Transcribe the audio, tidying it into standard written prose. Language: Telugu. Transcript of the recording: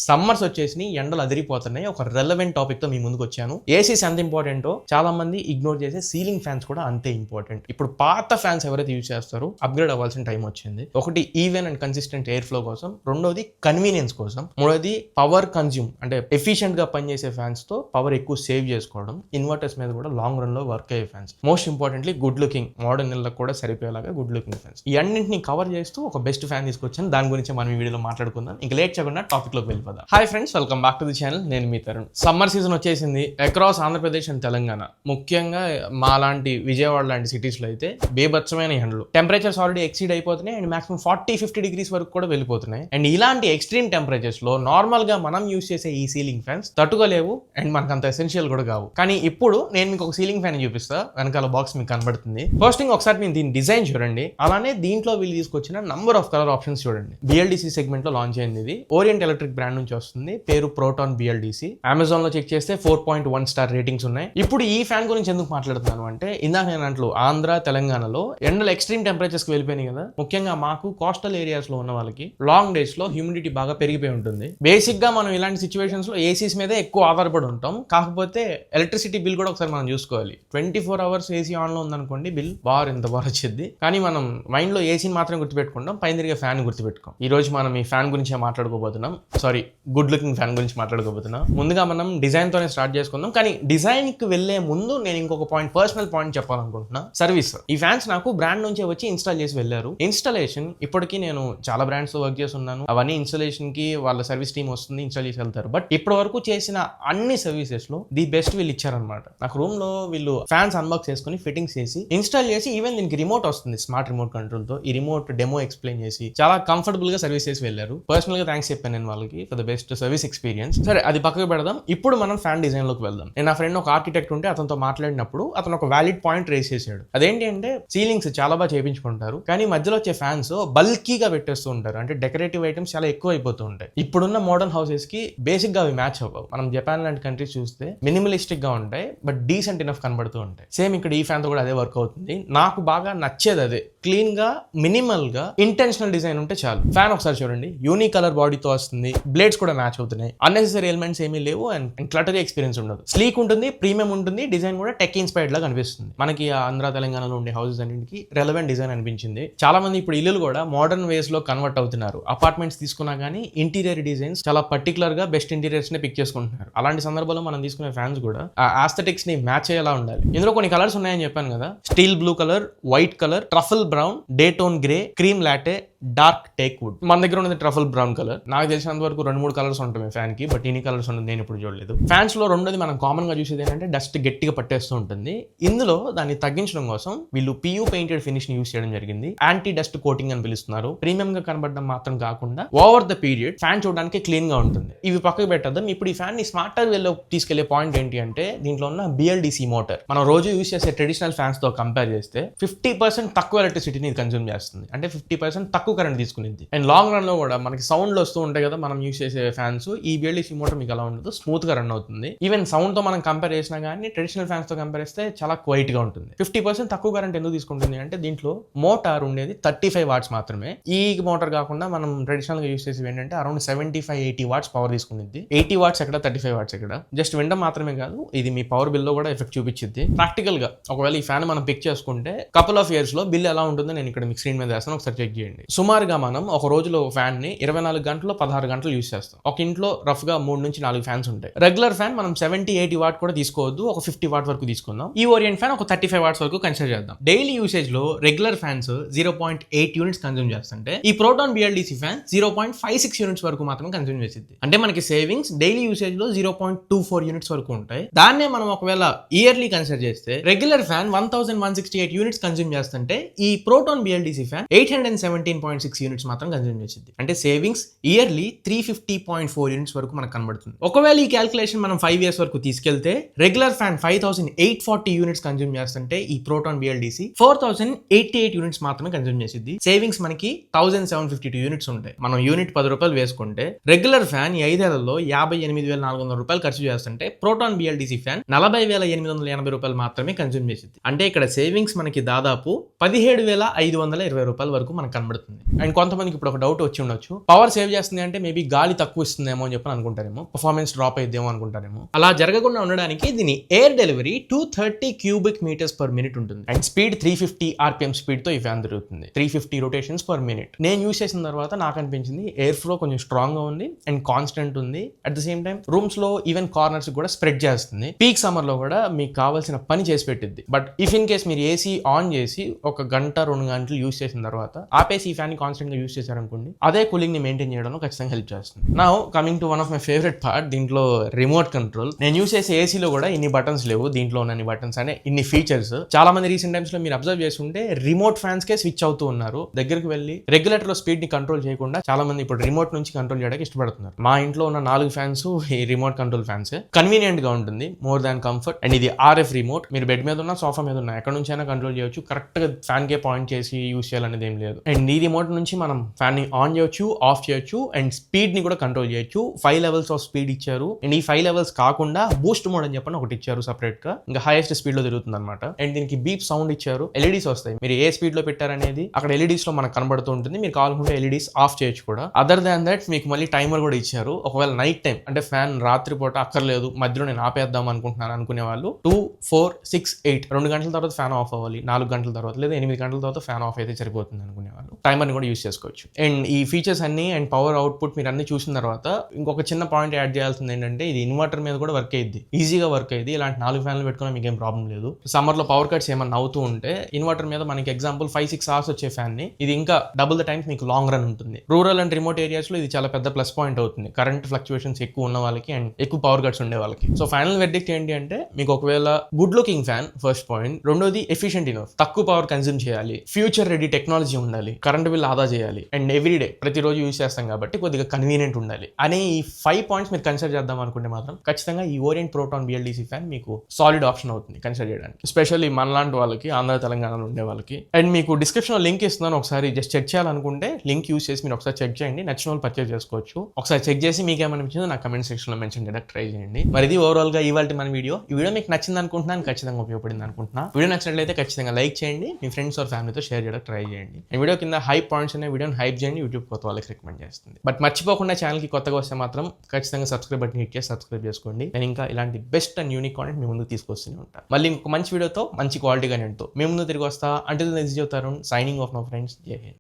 సమ్మర్స్ వచ్చేసి ఎండలు అదిరిపోతున్నాయి. ఒక రెలవెంట్ టాపిక్ తో మీ ముందుకు వచ్చాను. ఏసీస్ ఎంత ఇంపార్టెంటో చాలా మంది ఇగ్నోర్ చేసే సీలింగ్ ఫ్యాన్స్ కూడా అంతే ఇంపార్టెంట్. ఇప్పుడు పాత ఫ్యాన్స్ ఎవరైతే యూజ్ చేస్తారో అప్గ్రేడ్ అవ్వాల్సిన టైం వచ్చింది. ఒకటి even and consistent air flow కోసం, రెండోది కన్వీనియన్స్ కోసం, మూడోది పవర్ కన్జ్యూమ్ అంటే ఎఫిషియెంట్ గా పనిచేసే ఫ్యాన్స్ తో పవర్ ఎక్కువ సేవ్ చేసుకోవడం, ఇన్వర్టర్స్ మీద కూడా లాంగ్ రన్ లో వర్క్ అయ్యే fans, most importantly good looking, modern ఇళ్ళకి కూడా సరిపోయేలాగా గుడ్ లుకింగ్ ఫ్యాన్స్. ఈ అన్నింటిని కవర్ చేస్తూ ఒక బెస్ట్ ఫ్యాన్ తీసుకొచ్చాను. దాని గురించి మనం ఈ వీడియోలో మాట్లాడుకుందాం. ఇంకా లేట్ చేయకుండా టాపిక్ లోకి వెళ్ళిపోదాం. Hi friends, welcome back to the channel. నేను మీ తరుణ్. సమ్మర్ సీజన్ వచ్చేసింది అక్రాస్ ఆంధ్రప్రదేశ్ అండ్ తెలంగాణ. ముఖ్యంగా మా లాంటి విజయవాడ లాంటి సిటీస్ లో అయితే బేభత్సమైన ఎండలు, టెంపరేచర్స్ ఆల్రెడీ ఎక్సీడ్ అయిపోతున్నాయి అండ్ మాక్సిమం 40-50 డిగ్రీస్ వరకు కూడా వెళ్ళిపోతున్నాయి. అండ్ ఇలాంటి ఎక్స్ట్రీమ్ టెంపరేచర్స్ లో నార్మల్ గా మనం యూస్ చేసే ఈ సీలింగ్ ఫ్యాన్స్ తట్టుకోలేవు అండ్ మనకు అంత ఎసెన్షియల్ కూడా కావు. కానీ ఇప్పుడు నేను మీకు ఒక సీలింగ్ ఫ్యాన్ చూపిస్తా. వెనకాల బాక్స్ మీకు కనబడుతుంది. ఫస్ట్ థింగ్ ఒకసారి మీరు దీని డిజైన్ చూడండి. అలానే దీంట్లో వీళ్ళు తీసుకొచ్చిన నంబర్ ఆఫ్ కలర్ ఆప్షన్స్ చూడండి. BLDC సెగ్మెంట్ లో లాంచ్ అయింది. ఇది ఓరియంట్ ఎలక్ట్రిక్ బ్రాండ్ నుంచి వస్తుంది. పేరు ప్రోటాన్ BLDC. అమెజాన్ లో చెక్ చేస్తే 4.1 స్టార్ రేటింగ్స్ ఉన్నాయి. ఇప్పుడు ఈ ఫ్యాన్ గురించి ఎందుకు మాట్లాడుతున్నాను అంటే, ఇందాక నేను అంటూ ఆంధ్ర తెలంగాణలో ఎండలు ఎక్స్ట్రీమ్ టెంపరేచర్స్ కి వెళ్ళిపోయినాయి కదా. ముఖ్యంగా మాకు కోస్టల్ ఏరియాస్ లో ఉన్న వాళ్ళకి లాంగ్ డేస్ లో హ్యూమిడిటీ బాగా పెరిగిపోయి ఉంటుంది. బేసిక్ గా మనం ఇలాంటి సిచ్యువేషన్స్ లో ఏసీస్ మీద ఎక్కువ ఆధారపడి ఉంటాం. కాకపోతే ఎలక్ట్రిసిటీ బిల్ కూడా ఒకసారి మనం చూసుకోవాలి. 24 అవర్స్ ఏసీ ఆన్ లో ఉందనుకోండి, బిల్ ఎంత బాగా వచ్చింది. కానీ మనం మైండ్ లో ఏసీని మాత్రం గుర్తుపెట్టుకుంటాం, పైన తిరిగే ఫ్యాన్ గుర్తుపెట్టుకోం. ఈ రోజు మనం ఈ ఫ్యాన్ గురించి మాట్లాడుకోబోతున్నాం. సారీ, గుడ్ లుకింగ్ ఫ్యాన్ గురించి మాట్లాడుకోబోతున్నాం. ముందుగా మనం డిజైన్ తోనే స్టార్ట్ చేసుకుందాం. కానీ డిజైన్ కి వెళ్లే ముందు నేను ఇంకొక పర్సనల్ పాయింట్ చెప్పాలనుకుంటున్నా. సర్వీస్. ఈ ఫ్యాన్స్ నాకు బ్రాండ్ నుంచి వచ్చి ఇన్స్టాల్ చేసి వెళ్ళారు. ఇన్స్టాలేషన్ ఇప్పటికీ నేను చాలా బ్రాండ్స్ తో వర్క్ చేస్తున్నాను. అవన్నీ ఇన్స్టాలేషన్ కి వాళ్ళ సర్వీస్ టీమ్ వస్తుంది, ఇన్స్టాల్ చేసి వెళ్తారు. బట్ ఇప్పటి వరకు చేసిన అన్ని సర్వీసెస్ లో ది బెస్ట్ వీళ్ళు ఇచ్చారనమాట. నాకు రూమ్ లో వీళ్ళు ఫ్యాన్స్ అన్బాక్స్ చేసుకుని ఫిట్టింగ్స్ చేసి ఇన్స్టాల్ చేసి, ఈవెన్ దీనికి రిమోట్ వస్తుంది, స్మార్ట్ రిమోట్ కంట్రోల్ తో. ఈ రిమోట్ డెమో ఎక్స్ప్లెయిన్ చేసి చాలా కంఫర్టబుల్ గా సర్వీస్ చేసి వెళ్ళారు. పర్సనల్ గా థ్యాంక్స్ చెప్పాను నేను వాళ్ళకి for the best service experience. సరే, అది పక్కకు పెడదాం. ఇప్పుడు మనం ఫ్యాన్ డిజైన్ లోకి వెళ్దాం. నేను నా ఫ్రెండ్ ఒక ఆర్కిటెక్ట్ ఉంటే అతనితో మాట్లాడినప్పుడు అతను ఒక వ్యాలిడ్ పాయింట్ రేస్ చేశాడు. అదేంటి అంటే, సీలింగ్స్ చాలా బాగా చేయించుకుంటారు, కానీ మధ్యలో వచ్చే ఫ్యాన్స్ బల్కీగా పెట్టేస్తూ ఉంటారు. అంటే డెకరేటివ్ ఐటమ్స్ చాలా ఎక్కువ అయిపోతూ ఉంటాయి. ఇప్పుడున్న మోడర్న్ హౌసెస్ కి బేసిక్ గా అవి మ్యాచ్ అవ్వవు. మనం జపాన్ లాంటి కంట్రీస్ చూస్తే మినిమలిస్టిక్ గా ఉంటాయి, బట్ డీసెంట్ ఇనఫ్ కనబడుతూ ఉంటాయి. సేమ్ ఇక్కడ ఈ ఫ్యాన్ తో కూడా అదే వర్క్ అవుతుంది. నాకు బాగా నచ్చేది అదే. క్లీన్ గా, మినిమల్ గా, ఇంటెన్షనల్ డిజైన్ ఉంటే చాలు. ఫ్యాన్ ఒకసారి చూడండి, యూనిక్ కలర్ బాడీతో వస్తుంది. బ్లేడ్స్ కూడా మ్యాచ్ అవుతున్నాయి. అన్నెసరీ ఎలిమెంట్స్ ఏమీ లేవు అండ్ క్లటరీ ఎక్స్పీరియన్స్ ఉండదు. స్లీక్ ఉంటుంది, ప్రీమియం ఉంటుంది. డిజైన్ కూడా టెక్ ఇన్స్పైర్డ్ లాగా అనిపిస్తుంది. మనకి ఆంధ్ర తెలంగాణలో ఉండే హౌసెస్ అన్నింటికి రెలవెంట్ డిజైన్ అనిపించింది. చాలా మంది ఇప్పుడు ఇల్లు కూడా మోడర్న్ వేస్ లో కన్వర్ట్ అవుతున్నారు. అపార్ట్మెంట్స్ తీసుకున్నా కానీ ఇంటీరియర్ డిజైన్స్ చాలా పర్టికులర్ గా బెస్ట్ ఇంటీరియర్స్ ని పిక్ చేసుకుంటున్నారు. అలాంటి సందర్భంలో మనం తీసుకునే ఫ్యాన్స్ కూడా ఆ ఆస్థెటిక్స్ ని మ్యాచ్ అయ్యేలా ఉండాలి. ఇందులో కొన్ని కలర్స్ ఉన్నాయని చెప్పాను కదా. Steel blue colour, white colour, truffle brown, day tone grey, cream latte, dark teak wood. మన దగ్గర ఉన్నది ట్రఫల్ బ్రౌన్ కలర్. నాకు తెలిసినంత వరకు 2-3 కలర్స్ ఉంటాయి ఫ్యాన్ కి, బట్ ఇన్ని కలర్స్ ఉన్నది నేను ఇప్పుడు చూడలేదు. ఫ్యాన్స్ లో రెండోది మనం కామన్ గా చూసేది ఏంటంటే, డస్ట్ గట్టిగా పట్టేస్తూ ఉంటుంది. ఇందులో దాన్ని తగ్గించడం కోసం వీళ్ళు PU పెయింటెడ్ ఫినిష్ ని యూస్ చేయడం జరిగింది. యాంటీ డస్ట్ కోటింగ్ అని పిలుస్తున్నారు. ప్రీమియం గా కనబడడం మాత్రం కాకుండా ఓవర్ ద పీరియడ్ ఫ్యాన్ చూడడానికి క్లీన్ గా ఉంటుంది. ఇవి పక్కకు పెట్టద్దాం. ఇప్పుడు ఈ ఫ్యాన్ ని స్మార్టర్ వేలో తీసుకెళ్లే పాయింట్ ఏంటి అంటే, దీంట్లో ఉన్న BLDC మోటార్ మనం రోజు యూస్ చేసే ట్రెడిషనల్ ఫ్యాన్స్ తో కంపేర్ చేస్తే 50% తక్కువ ఎలక్ట్రిసిటీని కన్స్యూమ్ చేస్తుంది. అంటే 50% తక్కువ కరెంట్ తీసుకునేది. అండ్ లాంగ్ రన్ లో కూడా మనకి సౌండ్లు వస్తూ ఉంటాయి కదా మనం యూస్ చేసే ఫ్యాన్స్. ఈ BLDC మోటార్ మీకు అలా ఉండదు, స్మూత్ గా రన్ అవుతుంది. ఈవెన్ సౌండ్ తో మనం కంపేర్ చేసినా కానీ ట్రెడిషనల్ ఫ్యాన్స్ తో కంపేర్ చేస్తే చాలా క్వైట్ గా ఉంటుంది. 50% తక్కువ కరెంట్ ఎందుకు తీసుకుంటుంది అంటే, దీంట్లో మోటార్ ఉండేది 35 వాట్స్ మాత్రమే. ఈ మోటార్ కాకుండా మనం ట్రెడిషనల్ గా యూస్ చేసేవి ఏంటంటే అరౌండ్ 75-80 వాట్స్ పవర్ తీసుకునేది. 80 వాట్స్ ఎక్కడ, 35 వాట్స్ ఎక్కడ. జస్ట్ వినడం మాత్రమే కాదు, ఇది మీ పవర్ బిల్ లో కూడా ఎఫెక్ట్ చూపించింది. ప్రాక్టికల్ గా ఒకవేళ ఈ ఫ్యాన్ మనం పిక్ చేసుకుంటే కపుల్ ఆఫ్ ఇయర్స్ లో బిల్ ఎలా ఉంటుందో నేను ఇక్కడ మీకు స్క్రీన్ మీద వేస్తాను, ఒకసారి చెక్ చేయండి. సుమారుగా మనం ఒక రోజులో ఫ్యాన్ ని 24 గంటల్లో 16 గంటలు యూస్ చేస్తాం. ఒక ఇంట్లో రఫ్ గా 3-4 ఫ్యాన్స్ ఉంటాయి. రెగ్యులర్ ఫ్యాన్ మనం 70-80 వాట్ కూడా తీసుకోవద్దు, ఒక 50 వాట్ వరకు తీసుకుందాం. ఈ ఓరియంట్ ఫ్యాన్ ఒక 35 వాట్స్ వరకు కన్సిడర్ చేద్దాం. డైలీ యూసేజ్ లో రెగ్యులర్ ఫ్యాన్స్ 0.8 యూనిట్స్ కన్స్యూమ్ చేస్తుంటే, ఈ ప్రోటాన్ BLDC ఫ్యాన్ 0.56 యూనిట్స్ వరకు మాత్రమే కన్స్యూమ్ చేసింది. అంటే మనకి సేవింగ్స్ డైలీ యూసేజ్ లో 0.24 యూనిట్స్ వరకు ఉంటాయి. దాన్నే మనం ఒకవేళ ఇయర్లీ కన్సిడర్ చేస్తే, రెగ్యులర్ ఫ్యాన్ 1168 యూనిట్స్ కన్స్యూమ్ చేస్తుంటే, ఈ ప్రోటాన్ BLDC ఫ్యాన్ 817.6 యూనిట్స్ మాత్రం కన్స్యూమ్ చేసింది. అంటే సేవింగ్స్ ఇయర్లీ 350.4 యూనిట్స్ వరకు మనకు కనబడుతుంది. ఒకవేళ ఈ క్యాల్కులేషన్ మనం 5 ఇయర్స్ వరకు తీసుకెళ్తే, రెగ్యులర్ ఫ్యాన్ 5840 యూనిట్స్ కన్స్యూమ్ చేస్తుంటే, ఈ ప్రోటాన్ BLDC 4088 యూనిట్స్ మాత్రమే కన్స్యూమ్ చేసింది. సేవింగ్స్ మనకి 1752 యూనిట్స్ ఉంటాయి. మనం యూనిట్ 10 రూపాయలు వేసుకుంటే, రెగ్యులర్ ఫ్యాన్ 5 ఏళ్లలో 58,400 రూపాయలు ఖర్చు చేస్తుంటే, ప్రోటాన్ BLDC ఫ్యాన్ 40,880 రూపాయలు మాత్రమే కన్స్యూమ్ చేసింది. అంటే ఇక్కడ సేవింగ్స్ మనకి దాదాపు 17,520 రూపాయల వరకు మనకు కనబడుతుంది. చేస్తుంది. అండ్ కొంతమందికి ఇప్పుడు ఒక డౌట్ వచ్చి ఉండొచ్చు, పవర్ సేవ్ చేస్తుంది అంటే మేబీ గాలి తక్కువ ఇస్తుందేమో అని చెప్పి అనుకుంటారేమో, పర్ఫార్మెన్స్ డ్రాప్ అయిద్దేమో అనుకుంటారేమో. అలా జరగకుండా ఉండడానికి దీని air delivery 230 cubic metres per minute ఉంటుంది. అండ్ స్పీడ్ 350 RPM స్పీడ్ తో ఈ ఫ్యాన్ తిరుగుతుంది. 350 రొటేషన్స్ పర్ మినిట్. నేను యూస్ చేసిన తర్వాత నాకు అనిపించింది ఎయిర్ ఫ్లో కొంచెం స్ట్రాంగ్ గా ఉంది అండ్ కాన్స్టెంట్ ఉంది. At the same time rooms లో ఈవెన్ కార్నర్స్ కూడా స్ప్రెడ్ చేస్తుంది. పీక్ సమ్మర్ లో కూడా మీకు కావాల్సిన పని చేసి పెట్టిద్ది. బట్ ఇఫ్ ఇన్ కేస్ మీరు ఏసీ ఆన్ చేసి ఒక గంట 2 గంటలు యూస్ చేసిన తర్వాత ఆపేసి ఈ ఫ్యాన్ ని కాన్స్టెంట్ గా యూస్ చేశారనుకోండి, అదే కూలింగ్ ని మెయింటైన్ చేయడంలో ఖచ్చితంగా హెల్ప్ చేస్తుంది. Now coming to one of my favourite part, దీంట్లో రిమోట్ కంట్రోల్. నేను యూస్ చేసే ఏసీలో కూడా ఇన్ని బటన్స్ లేవు, దీంట్లో ఉన్న బటన్స్ అనే ఇన్ని ఫీచర్స్. చాలా మంది రీసెంట్ టైమ్స్ లో మీరు అబ్జర్వ్ చేస్తుంటే రిమోట్ ఫ్యాన్స్ కే స్విచ్ అవుతూ ఉన్నారు. దగ్గరికి వెళ్ళి రెగ్యులేటర్ లో స్పీడ్ ని కంట్రోల్ చేయకుండా చాలా మంది ఇప్పుడు రిమోట్ నుంచి కంట్రోల్ చేయడానికి ఇష్టపడుతున్నారు. మా ఇంట్లో ఉన్న 4 ఫ్యాన్స్ ఈ రిమోట్ కంట్రోల్ ఫ్యాన్స్. కన్వీనియంట్ గా ఉంటుంది, మోర్ దాన్ కంఫర్ట్. అండ్ ఇది RF రిమోట్. మీరు బెడ్ మీద ఉన్న, సోఫా మీద ఉన్న, ఎక్కడ నుంచి అయినా కంట్రోల్ చేయొచ్చు. కరెక్ట్ గా ఫ్యాన్ కే పాయింట్ చేసి యూస్ చేయాలనేది ఏం లేదు. అండ్ ఈ రిమోట్ నుంచి మనం ఫ్యాన్ ని ఆన్ చేయొచ్చు, ఆఫ్ చేయొచ్చు అండ్ స్పీడ్ ని కూడా కంట్రోల్ చేయొచ్చు. 5 లెవెల్స్ ఆఫ్ స్పీడ్ ఇచ్చారు. అండ్ ఈ 5 లెవెల్స్ కాకుండా బూస్ట్ మోడ్ అని చెప్పని ఒకటి ఇచ్చారు సెపరేట్ గా, ఇంకా హైయెస్ట్ స్పీడ్ లో తిరుగుతుంది అనమాట. అండ్ దీనికి బీప్ సౌండ్ ఇచ్చారు. ఎల్ఈడీస్ వస్తాయి. మీరు ఏ స్పీడ్ లో పెట్టారనేది అక్కడ ఎల్ఈడీస్ లో మనకు కనబడుతూ ఉంటుంది. మీరు కావాలనుకుంటే ఎల్ఈడీస్ ఆఫ్ చేయొచ్చు కూడా. అదర్ దాన్ దట్ మీకు మళ్ళీ టైమర్ కూడా ఇచ్చారు. ఒకవేళ నైట్ టైం అంటే ఫ్యాన్ రాత్రి పూట అక్కర్లేదు, మధ్యలో నేను ఆపేద్దాం అనుకుంటున్నాను అనుకునే వాళ్ళు 2, 4, 6, 8 2 గంటల తర్వాత ఫ్యాన్ ఆఫ్ అవ్వాలి, 4 గంటల తర్వాత లేదా 8 గంటల తర్వాత ఫ్యాన్ ఆఫ్ అయితే సరిపోతుంది అనుకునే వాళ్ళు టైమర్ ని కూడా యూస్ చేసుకోవచ్చు. అండ్ ఈ ఫీచర్స్ అన్ని అండ్ పవర్ అవుట్పుట్ మీరు అన్ని చూసిన తర్వాత ఇంకొక చిన్న పాయింట్ యాడ్ చేయాల్సింది ఏంటంటే, ఇది ఇన్వర్టర్ మీద కూడా వర్క్ అయ్యింది, ఈజీగా వర్క్ అయ్యింది. ఇలాంటి 4 ఫ్యాన్లు పెట్టుకున్నా మీకు ఏం ప్రాబ్లం లేదు. సమ్మర్ లో పవర్ కట్స్ ఏమన్నా అవుతూ ఉంటే ఇన్వర్టర్ మీద మనకి ఎగ్జాంపుల్ 5-6 అవర్స్ వచ్చే ఫ్యాన్ ని ఇది ఇంకా డబుల్ ద టైమ్స్ మీకు లాంగ్ రన్ ఉంటుంది. రూరల్ అండ్ రిమోట్ ఏరియాస్ లో ఇది చాలా పెద్ద ప్లస్ పాయింట్ అవుతుంది, కరెంట్ ఫ్లక్చుయేషన్స్ ఎక్కువ ఉన్న వాళ్ళకి అండ్ ఎక్కువ పవర్ కట్స్ ఉండే వాళ్ళకి. సో ఫైనల్ వెర్డిక్ట్ ఏంటి అంటే, మీకు ఒకవేళ good looking fan first point, రెండోది ఎఫిషియెంట్ ఇనఫ్, తక్కువ పవర్ కన్స్యూమ్ చేయాలి, ఫ్యూచర్ రెడీ టెక్నాలజీ ఉండాలి, కరెంట్ బిల్ ఆదా చేయాలి అండ్ ఎవ్రీడే ప్రతిరోజు యూస్ చేస్తాం కాబట్టి కొద్దిగా కన్వీనియంట్ ఉండాలి అనే ఈ 5 పాయింట్స్ మీరు కన్సిడర్ చేద్దాం అనుకుంటే మాత్రం ఖచ్చితంగా ఈ ఓరియంట్ ప్రోటాన్ BLDC ఫ్యాన్ మీకు సాలిడ్ ఆప్షన్ అవుతుంది కన్సిడర్ చేయడానికి, ఎస్పెషల్లీ మనలాంటి వాళ్ళకి, ఆంధ్ర తెలంగాణలో ఉండే వాళ్ళకి. అండ్ మీకు డిస్క్రిప్షన్ లో లింక్ ఇస్తున్నాను, ఒకసారి జస్ట్ చెక్ చేయాలనుకుంటే లింక్ యూస్ చేసి మీరు ఒకసారి చెక్ చేయండి. నచ్చిన వాళ్ళు పర్చేస్ చేసుకోవచ్చు. ఒకసారి చెక్ చేసి మీకు ఏమనిపించిందో నా కమెంట్ సెక్షన్ లో మెన్షన్ చేయడానికి ట్రై చేయండి. మరి ఇది ఓవరాల్ గా ఇవాళ మన వీడియో. ఈ వీడియో మీకు నచ్చింది అనుకుంటున్నాను, ఖచ్చితంగా ఉపయోగపడింది అనుకుంటున్నా. వీడియో నచ్చినట్లయితే ఖచ్చితంగా లైక్ చేయండి, మీ ఫ్రెండ్స్ ఆర్ ఫ్యామిలీతో షేర్ చేయడానికి ట్రై చేయండి. ఈ వీడియో కింద హైప్ పాయింట్స్ అనే వీడియోని హైప్ చేయండి, యూట్యూబ్ కొత్త వాళ్ళకి రికమెండ్ చేస్తుంది. బట్ మర్చిపోకుండా ఛానల్కి కొత్తగా వస్తే మాత్రం ఖచ్చితంగా సబ్స్క్రైబ్ బటన్ హిట్ చేసి సబ్స్క్రైబ్ చేసుకోండి. నేను ఇంకా ఇలాంటి బెస్ట్ అండ్ యూనిక్ కాంటెంట్ మీ ముందుకు తీసుకొస్తూనే ఉంటాను. మళ్ళీ ఇంకొక మంచి వీడియోతో, మంచి క్వాలిటీ కంటెంట్తో మీ ముందు తిరిగి వస్తా. అంటే చెప్తారు, సైనింగ్ ఆఫ్ మై ఫ్రెండ్స్. జై హింద్.